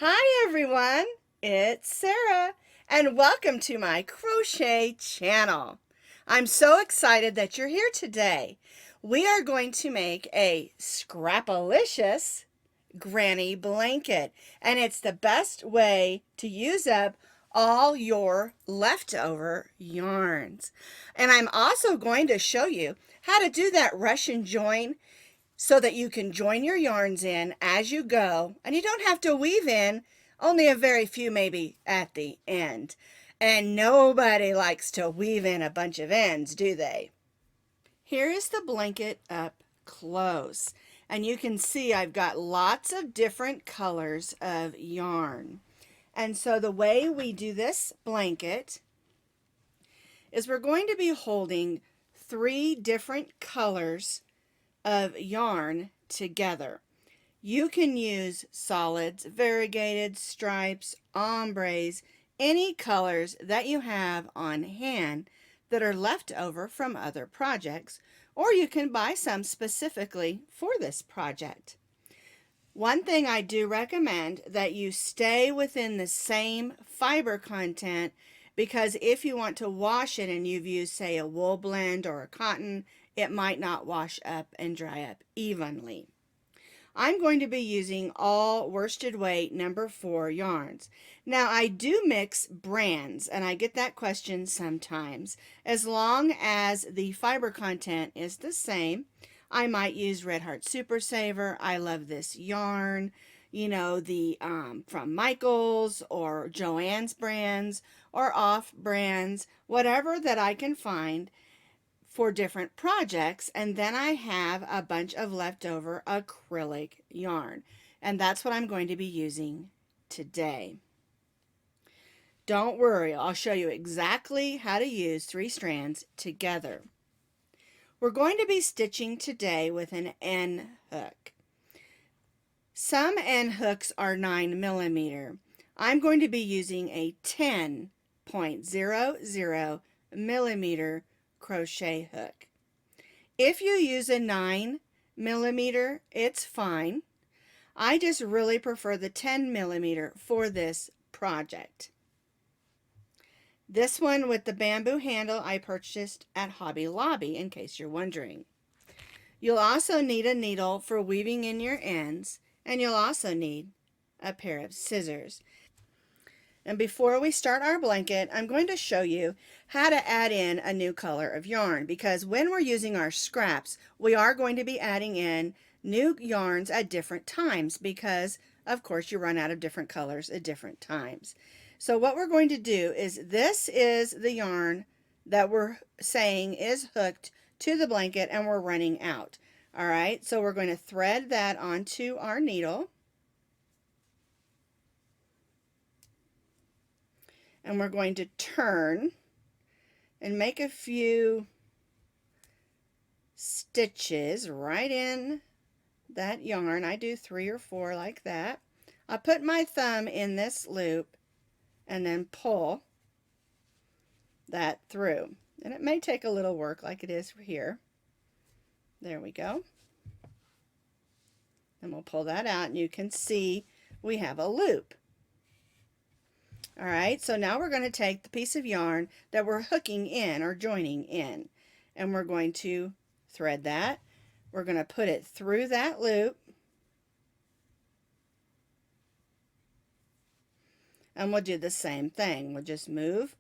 Hi everyone, it's Sarah and welcome to my crochet channel. I'm so excited that you're here today. We are going to make a scrapilicious granny blanket, and it's the best way to use up all your leftover yarns. And I'm also going to show you how to do that rush and join so that you can join your yarns in as you go, and you don't have to weave in, only a very few maybe at the end. And nobody likes to weave in a bunch of ends, do they? Here is the blanket up close, and you can see I've got lots of different colors of yarn. And so the way we do this blanket is we're going to be holding 3 different colors of yarn together. You can use solids, variegated, stripes, ombres, any colors that you have on hand that are left over from other projects, or you can buy some specifically for this project. One thing I do recommend that you stay within the same fiber content, because if you want to wash it and you've used, say, a wool blend or a cotton, it might not wash up and dry up evenly. I'm going to be using all worsted weight number 4 yarns. Now I do mix brands, and I get that question sometimes. As long as the fiber content is the same, I might use Red Heart Super Saver. I love this yarn, you know, the from Michaels or Joann's brands or off brands, whatever that I can find for different projects. And then I have a bunch of leftover acrylic yarn, and that's what I'm going to be using today. Don't worry, I'll show you exactly how to use 3 strands together. We're going to be stitching today with an N hook. Some N hooks are 9mm. I'm going to be using a 10.00 millimeter crochet hook. If you use a 9mm, it's fine. I just really prefer the 10mm for this project. This one with the bamboo handle I purchased at Hobby Lobby, in case you're wondering. You'll also need a needle for weaving in your ends, and you'll also need a pair of scissors. And before we start our blanket, I'm going to show you how to add in a new color of yarn, because when we're using our scraps, we are going to be adding in new yarns at different times, because of course you run out of different colors at different times. So what we're going to do is, this is the yarn that we're saying is hooked to the blanket and we're running out. All right, so we're going to thread that onto our needle. And we're going to turn and make a few stitches right in that yarn. I do 3 or 4 like that. I put my thumb in this loop and then pull that through. And it may take a little work like it is here. There we go. And we'll pull that out, and you can see we have a loop. All right, so now we're going to take the piece of yarn that we're hooking in or joining in, and we're going to thread that. We're going to put it through that loop, and we'll do the same thing. We'll just move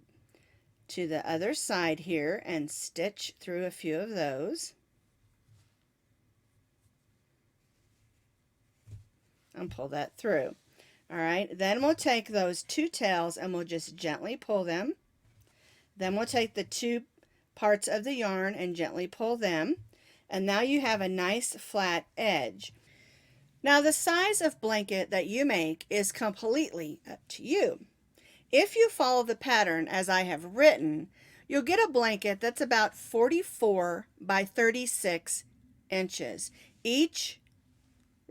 to the other side here and stitch through a few of those. And pull that through. All right, then we'll take those 2 tails and we'll just gently pull them. Then we'll take the 2 parts of the yarn and gently pull them. And now you have a nice flat edge. Now the size of blanket that you make is completely up to you. If you follow the pattern as I have written, you'll get a blanket that's about 44 by 36 inches. Each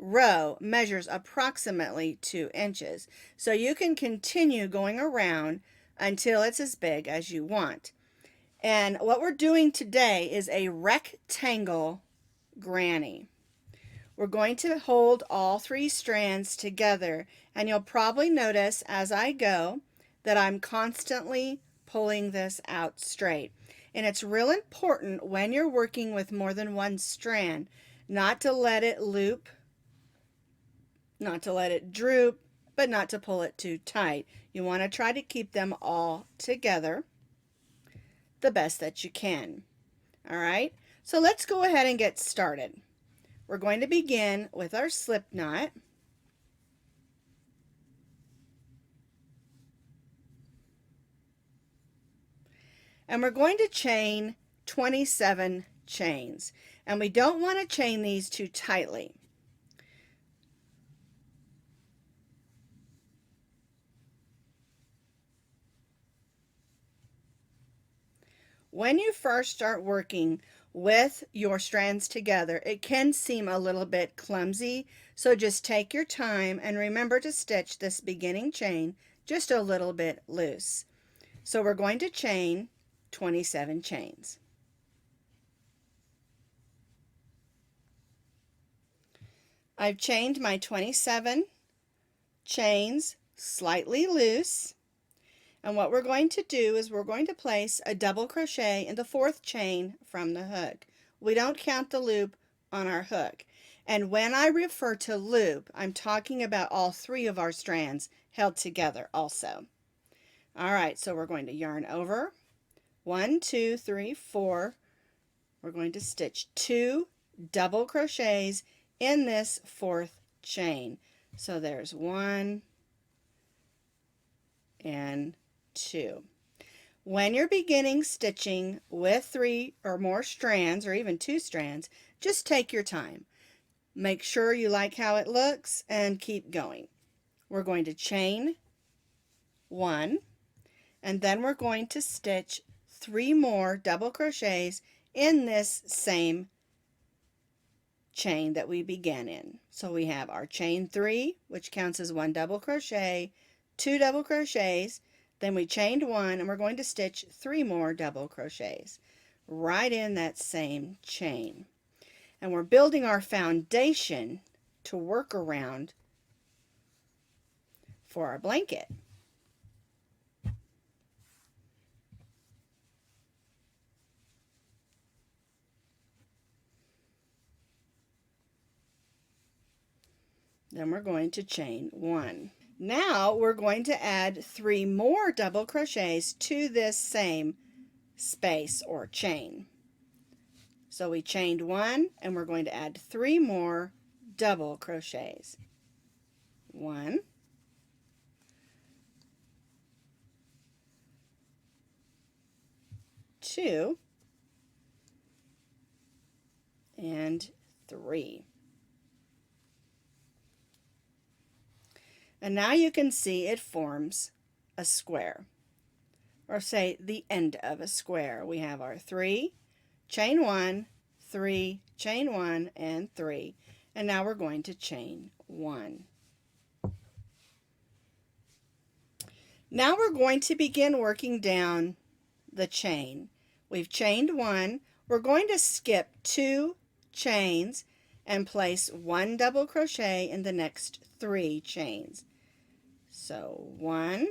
row measures approximately 2 inches. So you can continue going around until it's as big as you want. And what we're doing today is a rectangle granny. We're going to hold all 3 strands together, and you'll probably notice as I go that I'm constantly pulling this out straight. And it's real important when you're working with more than one strand not to let it loop, not to let it droop, but not to pull it too tight. You want to try to keep them all together the best that you can. All right, so let's go ahead and get started. We're going to begin with our slip knot. And we're going to chain 27 chains. And we don't want to chain these too tightly. When you first start working with your strands together, it can seem a little bit clumsy, so just take your time and remember to stitch this beginning chain just a little bit loose. So we're going to chain 27 chains. I've chained my 27 chains slightly loose. And what we're going to do is we're going to place a double crochet in the 4th chain from the hook. We don't count the loop on our hook. And when I refer to loop, I'm talking about all 3 of our strands held together also. All right, so we're going to yarn over. 1, 2, 3, 4. We're going to stitch 2 double crochets in this 4th chain. So there's 1 and 2. When you're beginning stitching with 3 or more strands, or even 2 strands, just take your time. Make sure you like how it looks and keep going. We're going to chain 1, and then we're going to stitch 3 more double crochets in this same chain that we began in. So we have our chain 3, which counts as 1 double crochet, 2 double crochets, then we chained 1, and we're going to stitch 3 more double crochets right in that same chain. And we're building our foundation to work around for our blanket. Then we're going to chain 1. Now we're going to add 3 more double crochets to this same space or chain. So we chained 1, and we're going to add 3 more double crochets. 1, 2, and 3. And now you can see it forms a square, or say the end of a square. We have our 3, chain 1, 3, chain 1, and 3. And now we're going to chain 1. Now we're going to begin working down the chain. We've chained 1. We're going to skip 2 chains and place 1 double crochet in the next 3 chains. So 1,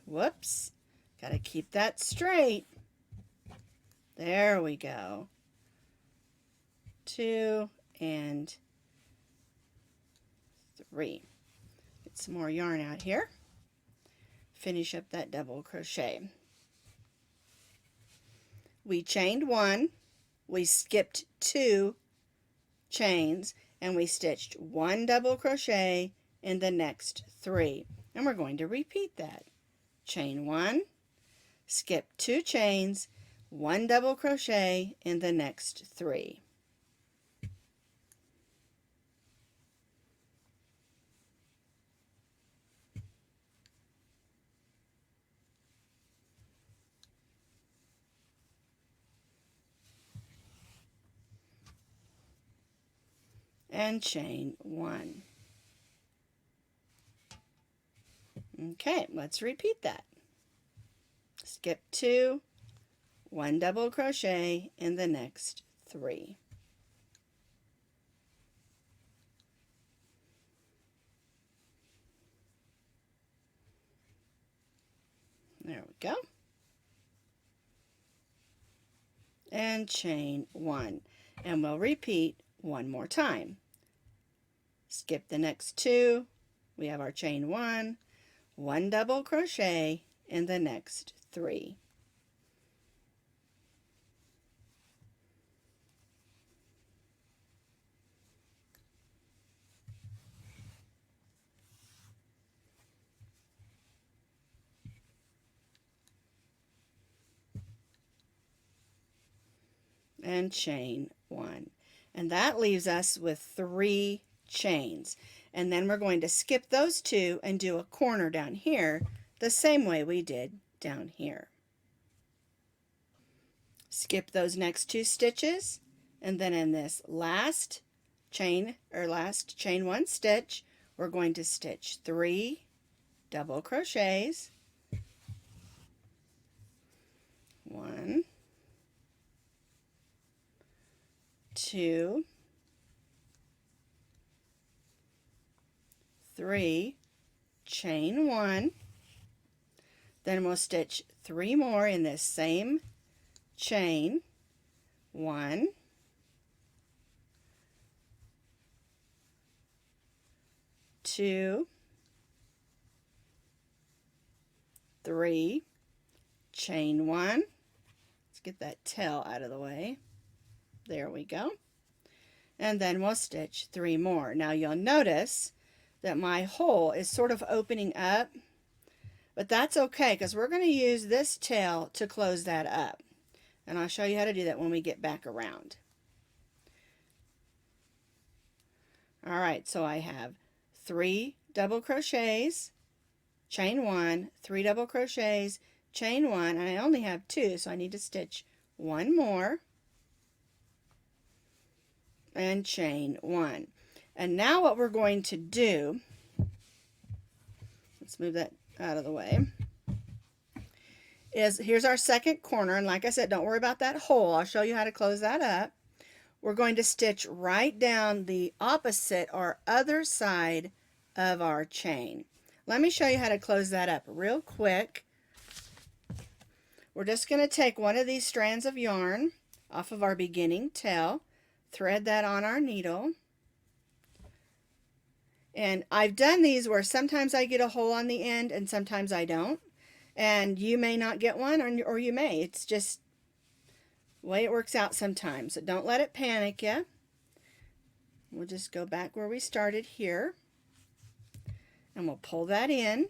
whoops, got to keep that straight. There we go. 2 and 3. Get some more yarn out here. Finish up that double crochet. We chained 1, we skipped 2 chains, and we stitched 1 double crochet in the next 3. And we're going to repeat that. Chain 1, skip 2 chains, 1 double crochet in the next 3. And chain 1. Okay, let's repeat that. Skip 2, 1 double crochet in the next 3. There we go. And chain 1. And we'll repeat one more time. Skip the next 2. We have our chain 1, 1 double crochet in the next 3. And chain 1. And that leaves us with 3 chains. And then we're going to skip those 2 and do a corner down here the same way we did down here. Skip those next 2 stitches, and then in this last chain 1 stitch, we're going to stitch 3 double crochets. 1, 2, 3, chain 1, then we'll stitch 3 more in this same chain. 1, 2, 3, chain 1. Let's get that tail out of the way. There we go. And then we'll stitch 3 more. Now you'll notice that my hole is sort of opening up, but that's okay because we're going to use this tail to close that up. And I'll show you how to do that when we get back around. All right, so I have 3 double crochets, chain 1, 3 double crochets, chain 1, and I only have 2, so I need to stitch 1 more and chain 1. And now what we're going to do, let's move that out of the way, is here's our second corner, and like I said, don't worry about that hole. I'll show you how to close that up. We're going to stitch right down the opposite or other side of our chain. Let me show you how to close that up real quick. We're just going to take one of these strands of yarn off of our beginning tail, thread that on our needle. And I've done these where sometimes I get a hole on the end and sometimes I don't. And you may not get one, or you may. It's just the way it works out sometimes. So don't let it panic you. We'll just go back where we started here. And we'll pull that in.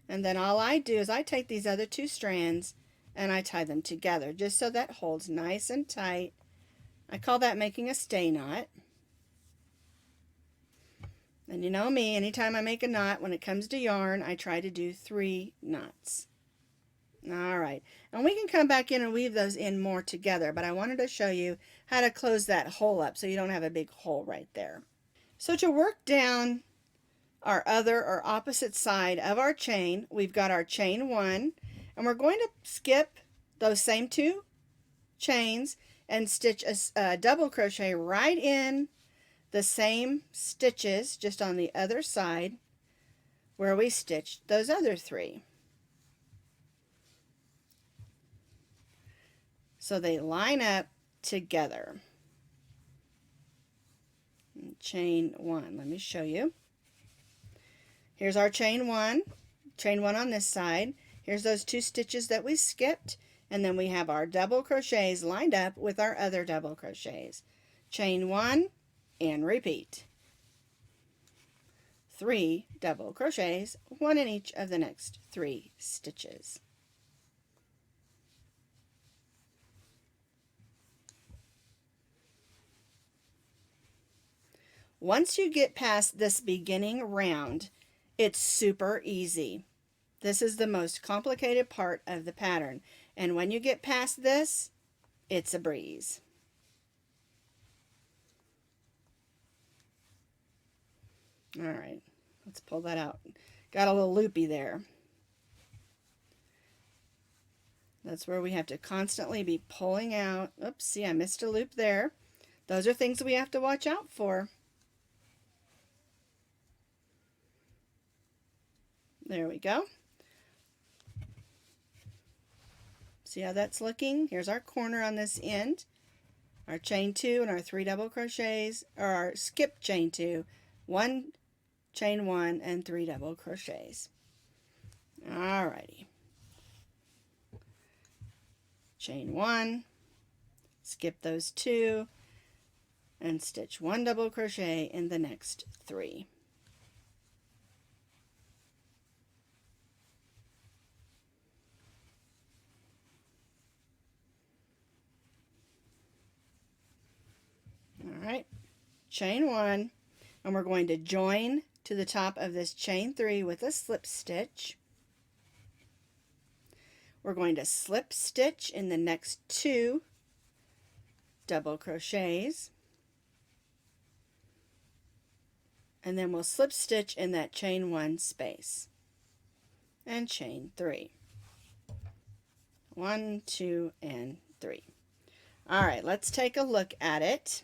And then all I do is I take these other 2 strands and I tie them together just so that holds nice and tight. I call that making a stay knot. And you know me, anytime I make a knot, when it comes to yarn, I try to do 3 knots. All right, and we can come back in and weave those in more together, but I wanted to show you how to close that hole up so you don't have a big hole right there. So to work down our other or opposite side of our chain, we've got our chain 1, and we're going to skip those same 2 chains and stitch a double crochet right in the same stitches just on the other side where we stitched those other 3. So they line up together. Chain 1, let me show you. Here's our chain 1 on this side. Here's those 2 stitches that we skipped, and then we have our double crochets lined up with our other double crochets. Chain 1 and repeat. 3 double crochets, 1 in each of the next 3 stitches. Once you get past this beginning round, it's super easy. This is the most complicated part of the pattern, and when you get past this, it's a breeze. All right, let's pull that out. Got a little loopy there. That's where we have to constantly be pulling out. Oops, see, I missed a loop there. Those are things we have to watch out for. There we go. See how that's looking? Here's our corner on this end. Our chain 2 and our 3 double crochets, or our skip chain 2, 1 chain 1 and 3 double crochets. Alrighty. Chain 1, skip those 2, and stitch 1 double crochet in the next 3. Alright, chain 1, and we're going to join to the top of this chain 3 with a slip stitch. We're going to slip stitch in the next 2 double crochets, and then we'll slip stitch in that chain 1 space and chain 3. 1, 2, and 3. Alright, let's take a look at it.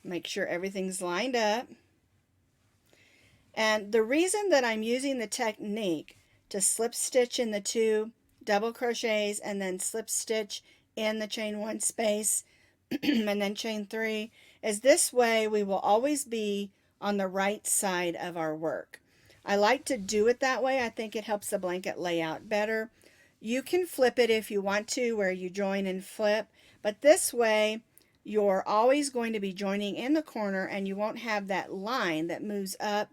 Make sure everything's lined up. And the reason that I'm using the technique to slip stitch in the 2 double crochets and then slip stitch in the chain 1 space and then chain 3 is this way we will always be on the right side of our work. I like to do it that way. I think it helps the blanket lay out better. You can flip it if you want to, where you join and flip, but this way you're always going to be joining in the corner and you won't have that line that moves up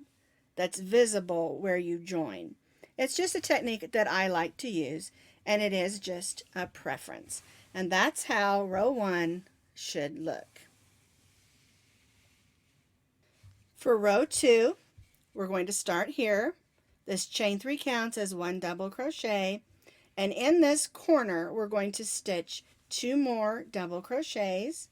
that's visible where you join. It's just a technique that I like to use, and it is just a preference. And that's how row 1 should look. For row 2, we're going to start here. This chain 3 counts as 1 double crochet, and in this corner we're going to stitch 2 more double crochets.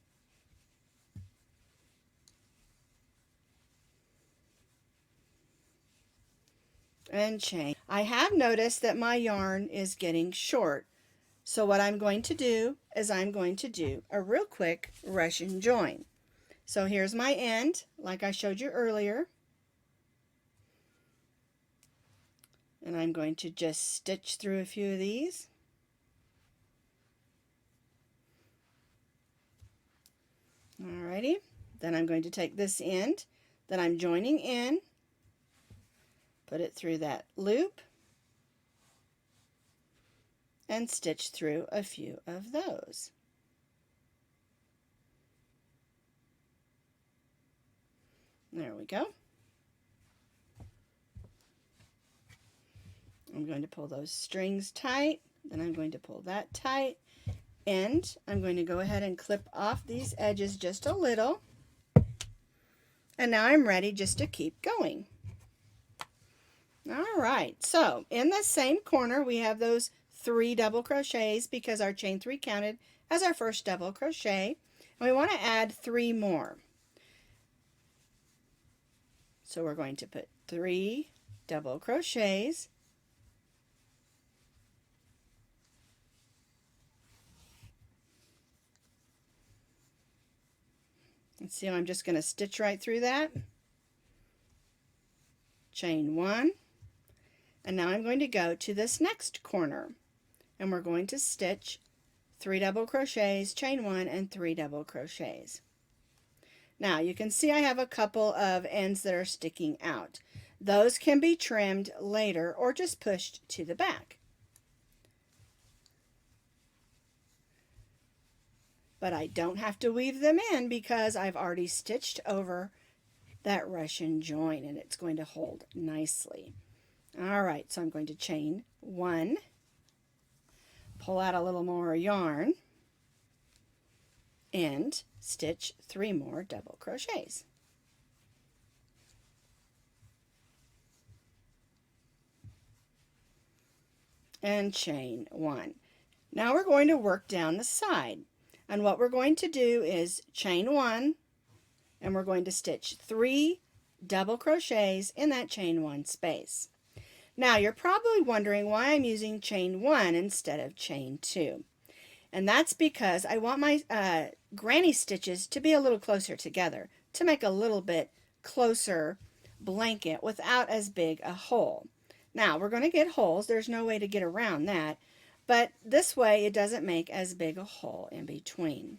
And chain. I have noticed that my yarn is getting short, so what I'm going to do is I'm going to do a real quick rush and join. So here's my end, like I showed you earlier, and I'm going to just stitch through a few of these. Alrighty, then I'm going to take this end that I'm joining in, put it through that loop, and stitch through a few of those. There we go. I'm going to pull those strings tight, then I'm going to pull that tight, and I'm going to go ahead and clip off these edges just a little, and now I'm ready just to keep going. Alright, so in the same corner we have those 3 double crochets because our chain 3 counted as our first double crochet, and we want to add 3 more. So we're going to put 3 double crochets, and see how I'm just going to stitch right through that. Chain 1, and now I'm going to go to this next corner, and we're going to stitch 3 double crochets, chain 1, and 3 double crochets. Now you can see I have a couple of ends that are sticking out. Those can be trimmed later or just pushed to the back. But I don't have to weave them in because I've already stitched over that rush and join, and it's going to hold nicely. Alright, so I'm going to chain 1, pull out a little more yarn, and stitch 3 more double crochets. And chain 1. Now we're going to work down the side, and what we're going to do is chain 1, and we're going to stitch 3 double crochets in that chain 1 space. Now you're probably wondering why I'm using chain 1 instead of chain 2. And that's because I want my granny stitches to be a little closer together to make a little bit closer blanket without as big a hole. Now we're going to get holes. There's no way to get around that. But this way it doesn't make as big a hole in between.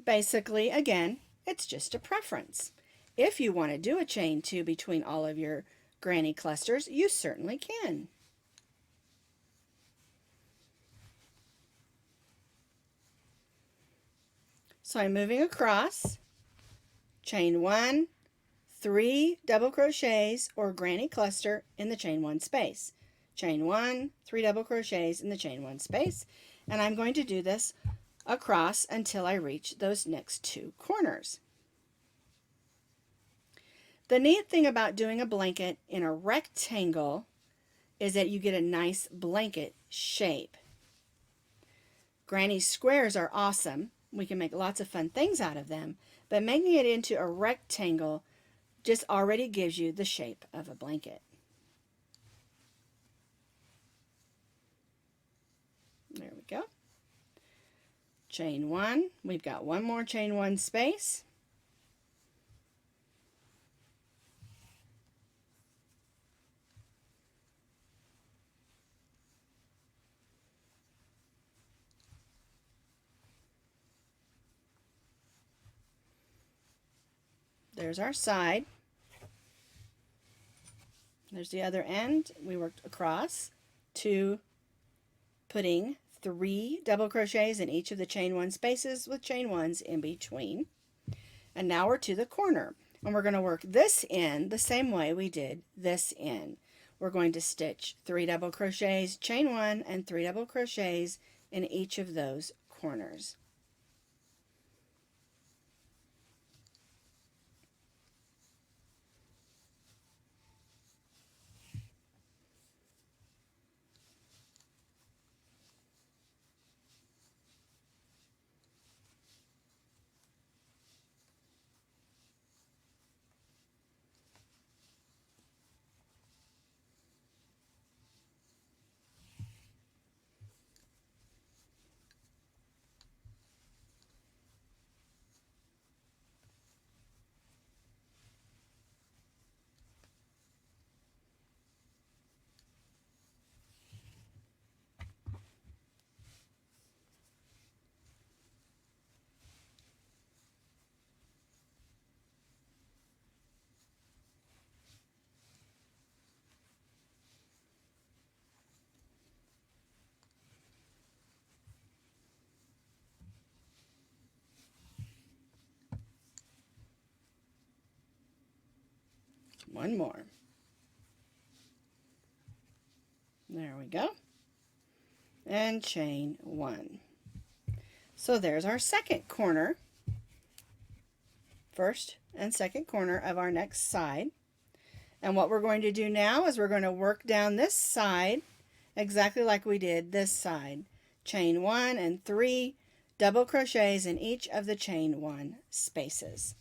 Basically, again, it's just a preference. If you want to do a chain 2 between all of your granny clusters, you certainly can. So I'm moving across, chain 1, 3 double crochets or granny cluster in the chain 1 space. Chain 1, 3 double crochets in the chain 1 space, and I'm going to do this across until I reach those next 2 corners. The neat thing about doing a blanket in a rectangle is that you get a nice blanket shape. Granny squares are awesome. We can make lots of fun things out of them, but making it into a rectangle just already gives you the shape of a blanket. There we go. Chain 1. We've got one more chain 1 space. There's our side. There's the other end. We worked across to putting 3 double crochets in each of the chain 1 spaces with chain 1s in between. And now we're to the corner. And we're going to work this end the same way we did this end. We're going to stitch 3 double crochets, chain 1, and 3 double crochets in each of those corners. One more. There we go. And chain 1. So there's our second corner. First and second corner of our next side. And what we're going to do now is we're going to work down this side exactly like we did this side. Chain 1 and 3 double crochets in each of the chain 1 spaces.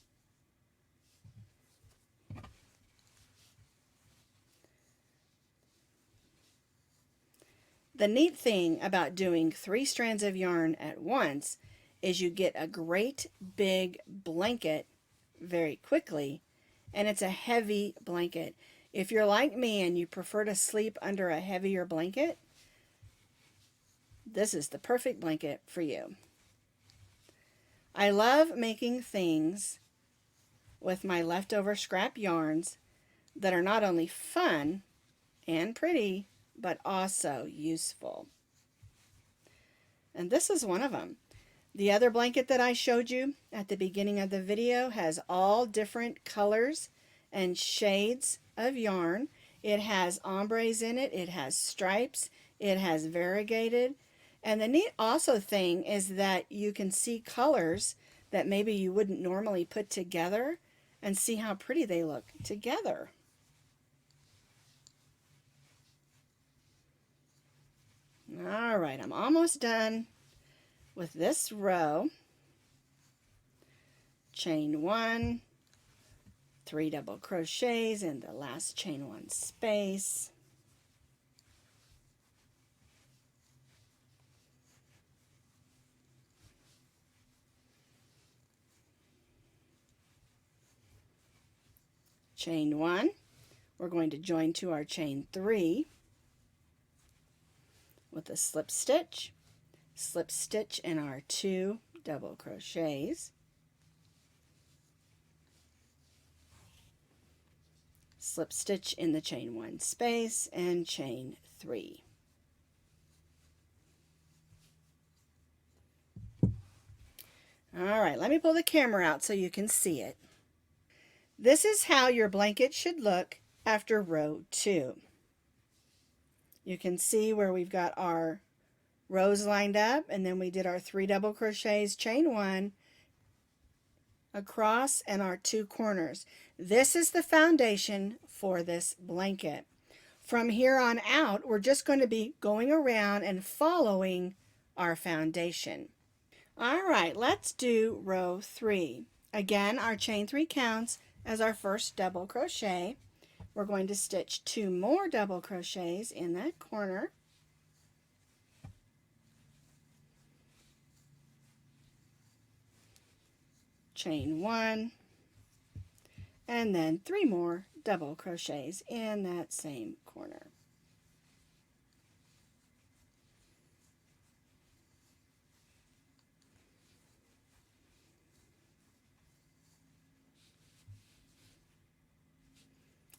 The neat thing about doing 3 strands of yarn at once is you get a great big blanket very quickly, and it's a heavy blanket. If you're like me and you prefer to sleep under a heavier blanket, this is the perfect blanket for you. I love making things with my leftover scrap yarns that are not only fun and pretty, but also useful. And this is one of them. The other blanket that I showed you at the beginning of the video has all different colors and shades of yarn. It has ombres in it, it has stripes, it has variegated. And the neat also thing is that you can see colors that maybe you wouldn't normally put together and see how pretty they look together. All right, I'm almost done with this row. Chain 1, 3 double crochets in the last chain 1 space. Chain 1, we're going to join to our chain 3 with a slip stitch in our 2 double crochets, slip stitch in the chain 1 space, and chain 3. All right, let me pull the camera out so you can see it. This is how your blanket should look after row 2. You can see where we've got our rows lined up, and then we did our 3 double crochets, chain 1 across, and our 2 corners. This is the foundation for this blanket. From here on out, we're just going to be going around and following our foundation. All right, let's do row 3. Again, our chain 3 counts as our first double crochet. We're going to stitch 2 more double crochets in that corner. Chain 1, and then 3 more double crochets in that same corner.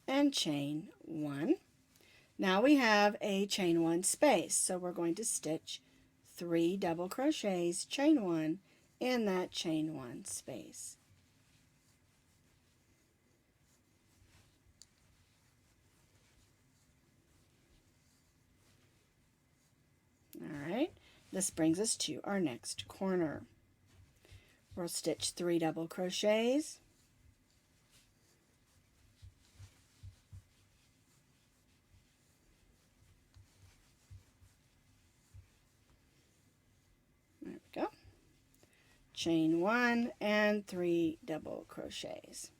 And chain 1. Now we have a chain 1 space, so we're going to stitch 3 double crochets, chain 1 in that chain 1 space. All right, this brings us to our next corner. We'll stitch 3 double crochets, there we go, chain 1 and 3 double crochets.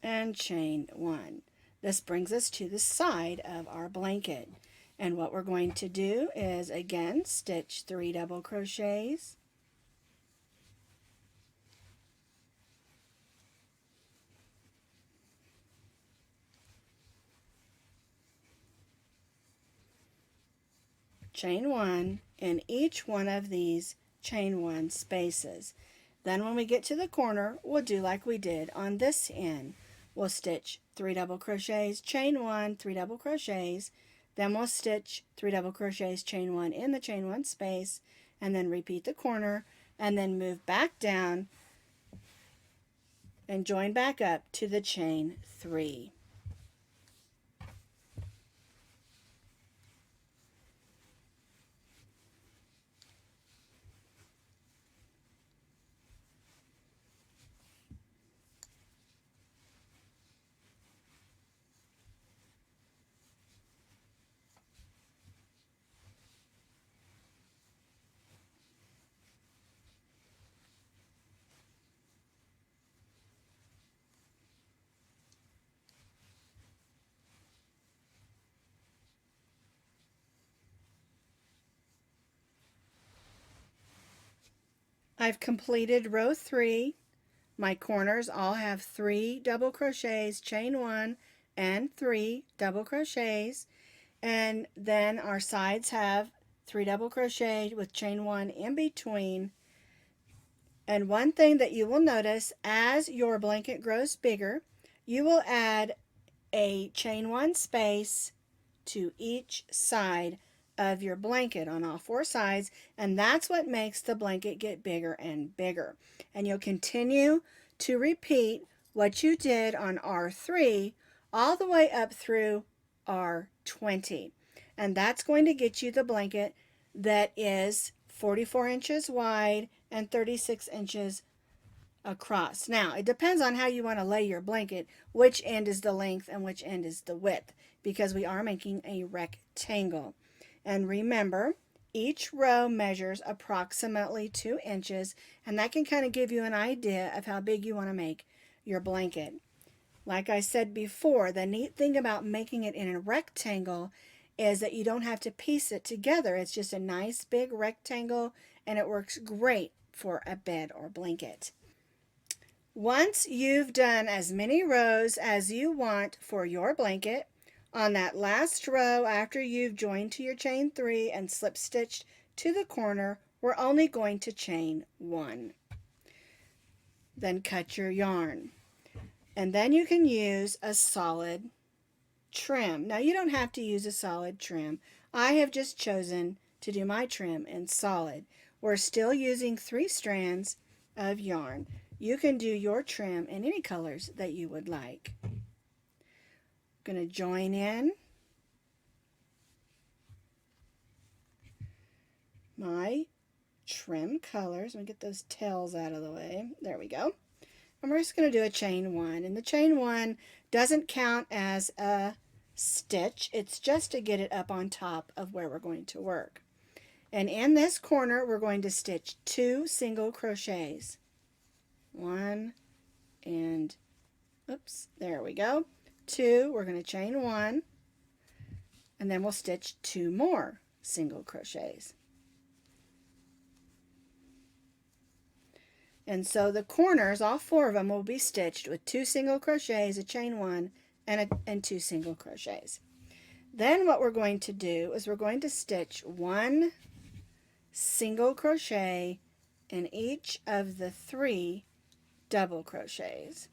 And chain 1. This brings us to the side of our blanket, and what we're going to do is again stitch 3 double crochets, chain 1 in each one of these chain 1 spaces. Then when we get to the corner, we'll do like we did on this end. We'll stitch 3 double crochets, chain 1, 3 double crochets, then we'll stitch 3 double crochets, chain 1 in the chain 1 space, and then repeat the corner, and then move back down and join back up to the chain 3. I've completed row 3. My corners all have 3 double crochets, chain 1 and 3 double crochets, and then our sides have 3 double crochet with chain 1 in between. And one thing that you will notice, as your blanket grows bigger, you will add a chain 1 space to each side of your blanket on all 4 sides, and that's what makes the blanket get bigger and bigger. And you'll continue to repeat what you did on R3 all the way up through R20, and that's going to get you the blanket that is 44 inches wide and 36 inches across. Now, it depends on how you want to lay your blanket, which end is the length and which end is the width, because we are making a rectangle. And remember, each row measures approximately 2 inches, and that can kind of give you an idea of how big you want to make your blanket. Like I said before, the neat thing about making it in a rectangle is that you don't have to piece it together. It's just a nice big rectangle, and it works great for a bed or blanket. Once you've done as many rows as you want for your blanket, on that last row after you've joined to your chain 3 and slip stitched to the corner, we're only going to chain 1. Then cut your yarn. And then you can use a solid trim. Now you don't have to use a solid trim. I have just chosen to do my trim in solid. We're still using 3 strands of yarn. You can do your trim in any colors that you would like. I'm going to join in my trim colors. Let me get those tails out of the way. There we go. And we're just going to do a chain 1. And the chain 1 doesn't count as a stitch. It's just to get it up on top of where we're going to work. And in this corner, we're going to stitch 2 single crochets. 1 and, oops, there we go. 2, we're going to chain 1, and then we'll stitch 2 more single crochets. And so the corners, all 4 of them, will be stitched with 2 single crochets, a chain 1, and 2 single crochets. Then what we're going to do is we're going to stitch 1 single crochet in each of the 3 double crochets.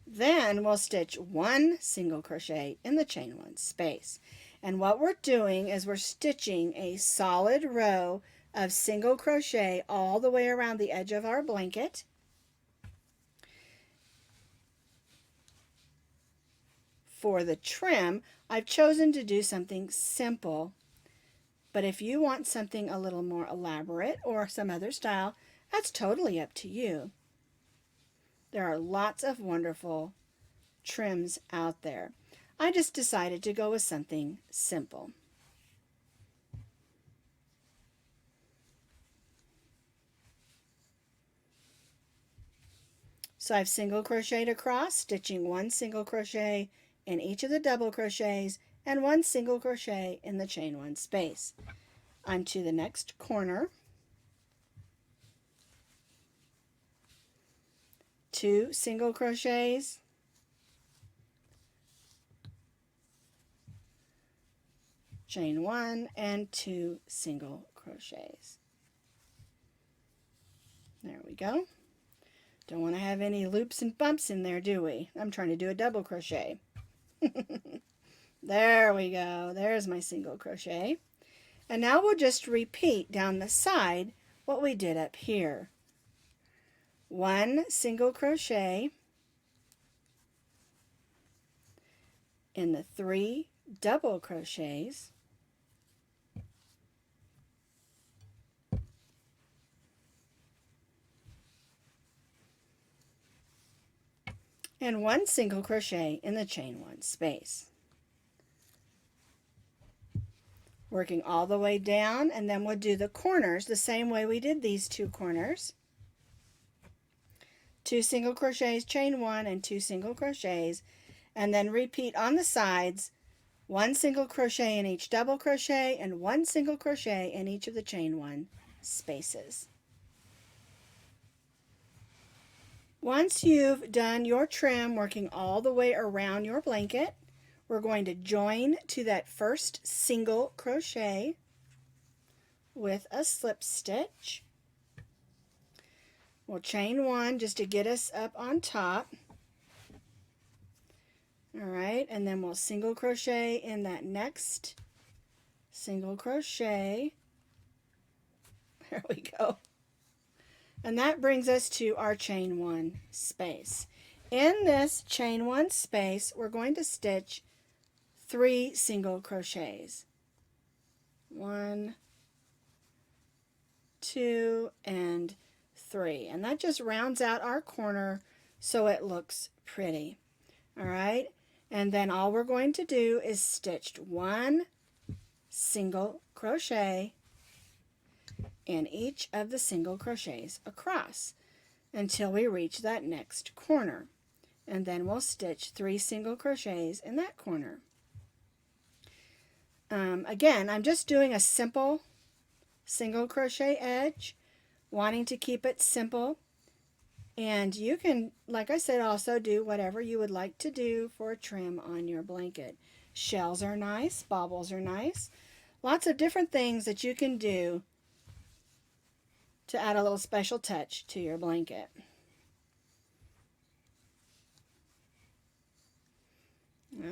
Then we'll stitch 1 single crochet in the chain 1 space. And what we're doing is we're stitching a solid row of single crochet all the way around the edge of our blanket. For the trim, I've chosen to do something simple, but if you want something a little more elaborate or some other style, that's totally up to you. There are lots of wonderful trims out there. I just decided to go with something simple. So I've single crocheted across, stitching 1 single crochet in each of the double crochets and 1 single crochet in the chain 1 space. On to the next corner. 2 single crochets, chain 1, and 2 single crochets. There we go. Don't want to have any loops and bumps in there, do we? I'm trying to do a double crochet. There we go. There's my single crochet. And now we'll just repeat down the side what we did up here. 1 single crochet in the 3 double crochets, and 1 single crochet in the chain 1 space. Working all the way down, and then we'll do the corners the same way we did these 2 corners. 2 single crochets, chain 1, and 2 single crochets, and then repeat on the sides 1 single crochet in each double crochet and 1 single crochet in each of the chain 1 spaces. Once you've done your trim working all the way around your blanket, we're going to join to that first single crochet with a slip stitch. We'll chain 1 just to get us up on top. All right, and then we'll single crochet in that next single crochet. There we go. And that brings us to our chain 1 space. In this chain 1 space, we're going to stitch 3 single crochets. 1, 2, and 3. And that just rounds out our corner so it looks pretty. All right, and then all we're going to do is stitch 1 single crochet in each of the single crochets across until we reach that next corner. And then we'll stitch 3 single crochets in that corner. Again, I'm just doing a simple single crochet edge, wanting to keep it simple. And you can, like I said, also do whatever you would like to do for a trim on your blanket. Shells are nice, baubles are nice. Lots of different things that you can do to add a little special touch to your blanket.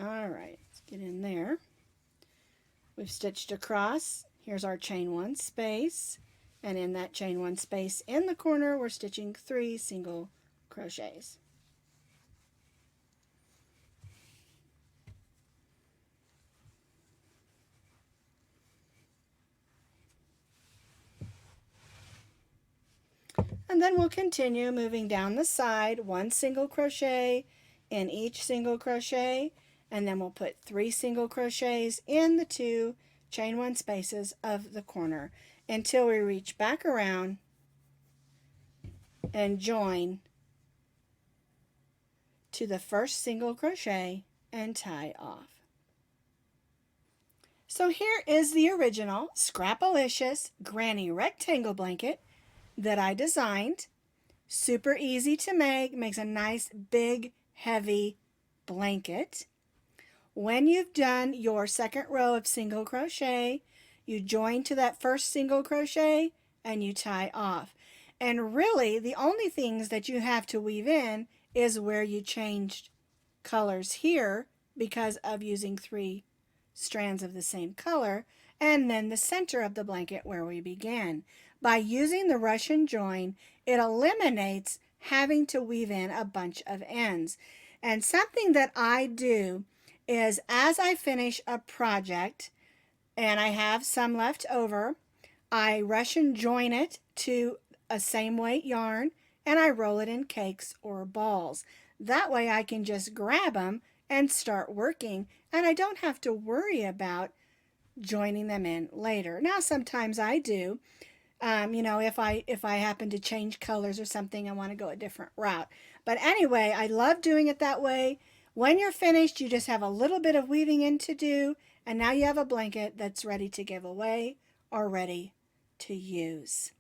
All right, let's get in there. We've stitched across. Here's our chain 1 space, and in that chain 1 space in the corner we're stitching 3 single crochets. And then we'll continue moving down the side, 1 single crochet in each single crochet, and then we'll put 3 single crochets in the 2 chain 1 spaces of the corner until we reach back around and join to the first single crochet and tie off. So here is the original Scrapilicious Granny Rectangle Blanket that I designed. Super easy to make, makes a nice big heavy blanket. When you've done your second row of single crochet, you join to that first single crochet and you tie off. And really the only things that you have to weave in is where you changed colors here because of using 3 strands of the same color, and then the center of the blanket where we began. By using the Russian join, it eliminates having to weave in a bunch of ends. And something that I do is as I finish a project and I have some left over, I Russian join it to a same weight yarn and I roll it in cakes or balls. That way I can just grab them and start working, and I don't have to worry about joining them in later. Now sometimes I do. You know, if I happen to change colors or something, I want to go a different route. But anyway, I love doing it that way. When you're finished, you just have a little bit of weaving in to do, and now you have a blanket that's ready to give away or ready to use.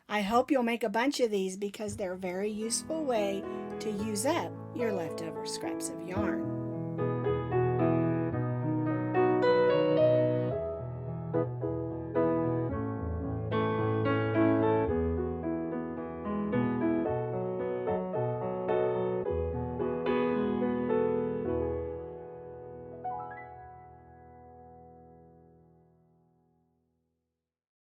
I hope you'll make a bunch of these because they're a very useful way to use up your leftover scraps of yarn.